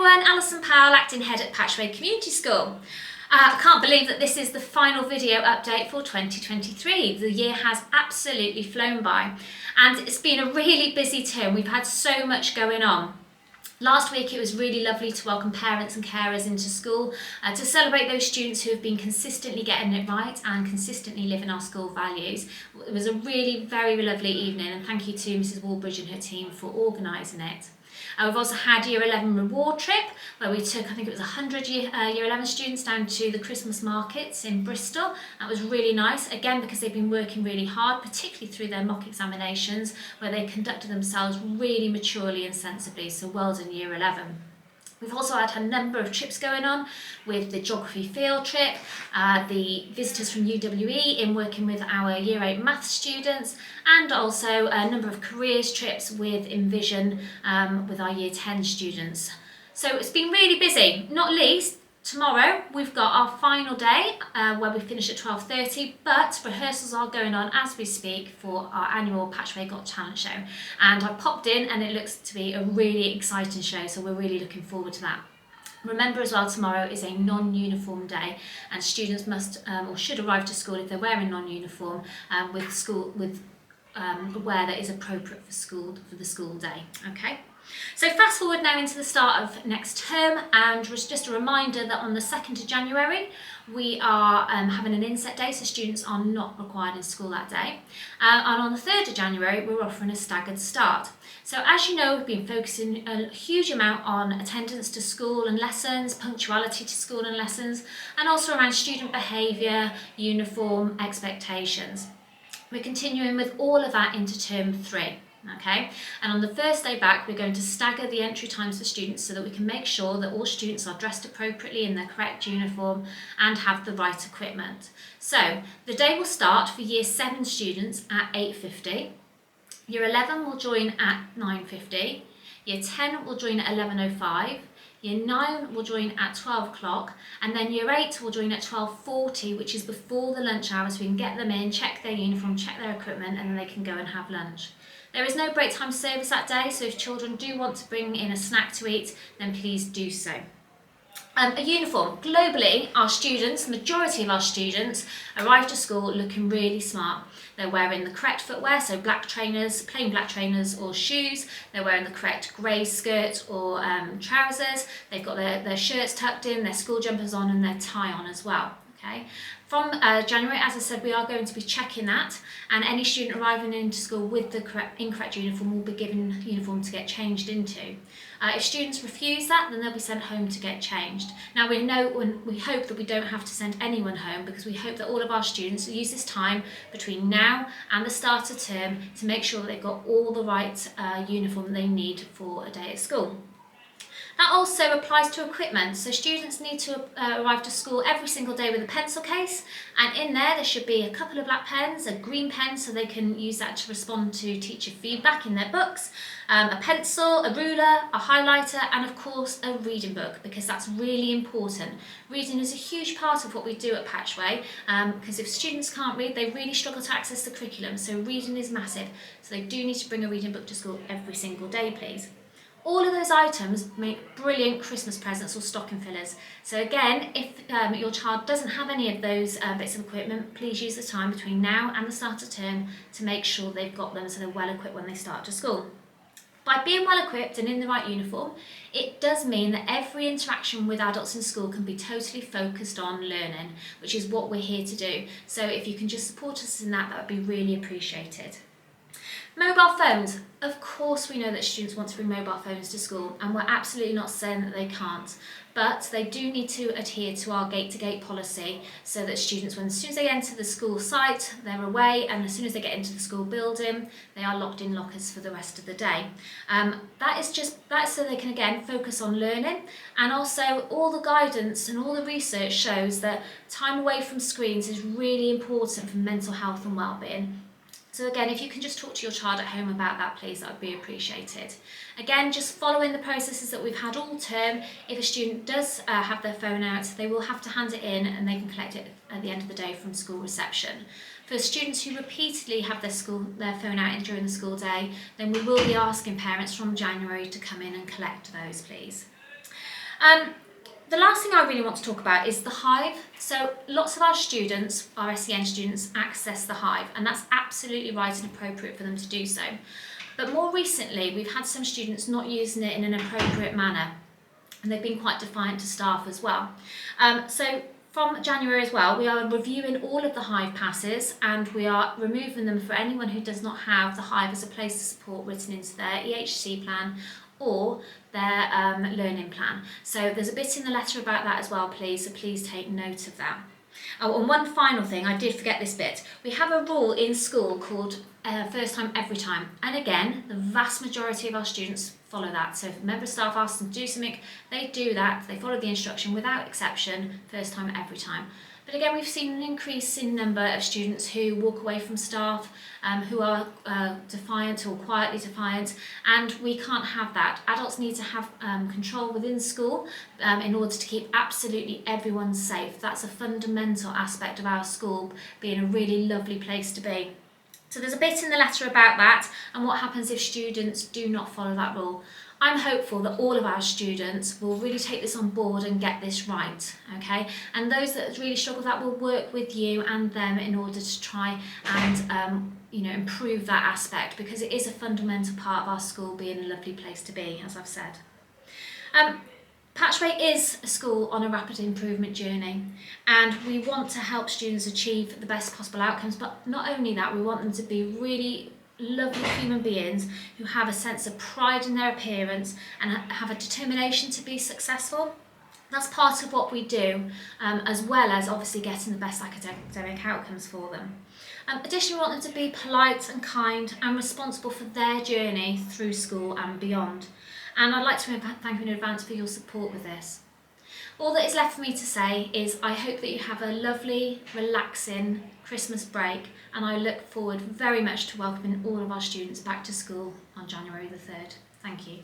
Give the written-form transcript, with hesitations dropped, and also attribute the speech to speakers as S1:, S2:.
S1: everyone, Alison Powell, Acting Head at Patchway Community School. I can't believe that this is the final video update for 2023. The year has absolutely flown by and it's been a really busy term. We've had so much going on. Last week it was really lovely to welcome parents and carers into school to celebrate those students who have been consistently getting it right and consistently living our school values. It was a really very lovely evening and thank you to Mrs Wallbridge and her team for organising it. We've also had Year 11 reward trip where we took, I think it was 100 Year 11 students down to the Christmas markets in Bristol. That was really nice, again because they've been working really hard, particularly through their mock examinations where they conducted themselves really maturely and sensibly, so well done Year 11. We've also had a number of trips going on with the geography field trip, the visitors from UWE in working with our Year 8 maths students, and also a number of careers trips with Envision with our Year 10 students. So it's been really busy, not least tomorrow we've got our final day where we finish at 12:30, but rehearsals are going on as we speak for our annual Patchway Got Talent show, and I popped in and it looks to be a really exciting show, so we're really looking forward to that. Remember as well, tomorrow is a non-uniform day and students must or should arrive to school if they're wearing non-uniform with wear that is appropriate for the school day. Okay. So fast forward now into the start of next term, and just a reminder that on the 2nd of January we are having an inset day, so students are not required in school that day, and on the 3rd of January we're offering a staggered start. So as you know, we've been focusing a huge amount on attendance to school and lessons, punctuality to school and lessons, and also around student behaviour, uniform expectations. We're continuing with all of that into term 3. Okay, and on the first day back we're going to stagger the entry times for students so that we can make sure that all students are dressed appropriately in their correct uniform and have the right equipment. So the day will start for Year 7 students at 8:50, Year 11 will join at 9:50, Year 10 will join at 11:05, Year 9 will join at 12 o'clock, and then Year 8 will join at 12:40, which is before the lunch hour, so we can get them in, check their uniform, check their equipment, and then they can go and have lunch. There is no break time service that day, so if children do want to bring in a snack to eat, then please do so. A uniform. Globally, our students, the majority of our students, arrive to school looking really smart. They're wearing the correct footwear, so black trainers, plain black trainers or shoes. They're wearing the correct grey skirt or trousers. They've got their shirts tucked in, their school jumpers on and their tie on as well. Okay. From January, as I said, we are going to be checking that, and any student arriving into school with the incorrect uniform will be given uniform to get changed into. If students refuse that, then they'll be sent home to get changed. Now we hope that we don't have to send anyone home, because we hope that all of our students use this time between now and the start of term to make sure that they've got all the right uniform they need for a day at school. That also applies to equipment, so students need to arrive to school every single day with a pencil case, and in there should be a couple of black pens, a green pen so they can use that to respond to teacher feedback in their books, a pencil, a ruler, a highlighter, and of course a reading book, because that's really important. Reading is a huge part of what we do at Patchway, because if students can't read, they really struggle to access the curriculum, so reading is massive, so they do need to bring a reading book to school every single day, please. All of those items make brilliant Christmas presents or stocking fillers. So again, if your child doesn't have any of those bits of equipment, please use the time between now and the start of term to make sure they've got them so they're well equipped when they start to school. By being well equipped and in the right uniform, it does mean that every interaction with adults in school can be totally focused on learning, which is what we're here to do. So if you can just support us in that, that would be really appreciated. Mobile phones. Of course we know that students want to bring mobile phones to school, and we're absolutely not saying that they can't, but they do need to adhere to our gate-to-gate policy so that students, as soon as they enter the school site, they're away, and as soon as they get into the school building, they are locked in lockers for the rest of the day. That is so they can again focus on learning, and also all the guidance and all the research shows that time away from screens is really important for mental health and well-being. So again, if you can just talk to your child at home about that, please, that would be appreciated. Again, just following the processes that we've had all term, if a student does have their phone out, they will have to hand it in and they can collect it at the end of the day from school reception. For students who repeatedly have their phone out during the school day, then we will be asking parents from January to come in and collect those, please. The last thing I really want to talk about is the HIVE. So lots of our students, our SEN students, access the HIVE, and that's absolutely right and appropriate for them to do so. But more recently, we've had some students not using it in an appropriate manner, and they've been quite defiant to staff as well. So from January as well, we are reviewing all of the HIVE passes, and we are removing them for anyone who does not have the HIVE as a place of support written into their EHC plan or their learning plan. So there's a bit in the letter about that as well, please, so please take note of that. Oh, and one final thing, I did forget this bit. We have a rule in school called first time, every time. And again, the vast majority of our students follow that. So if a member of staff asks them to do something, they do that, they follow the instruction without exception, first time, every time. But again, we've seen an increase in number of students who walk away from staff, who are defiant or quietly defiant, and we can't have that. Adults need to have control within school in order to keep absolutely everyone safe. That's a fundamental aspect of our school being a really lovely place to be. So there's a bit in the letter about that and what happens if students do not follow that rule. I'm hopeful that all of our students will really take this on board and get this right, okay? And those that really struggle with that will work with you and them in order to try and improve that aspect, because it is a fundamental part of our school being a lovely place to be, as I've said. Patchway is a school on a rapid improvement journey, and we want to help students achieve the best possible outcomes, but not only that, we want them to be really lovely human beings who have a sense of pride in their appearance and have a determination to be successful. That's part of what we do, as well as obviously getting the best academic outcomes for them. Additionally, we want them to be polite and kind and responsible for their journey through school and beyond. And I'd like to thank you in advance for your support with this. All that is left for me to say is I hope that you have a lovely, relaxing Christmas break, and I look forward very much to welcoming all of our students back to school on January the 3rd. Thank you.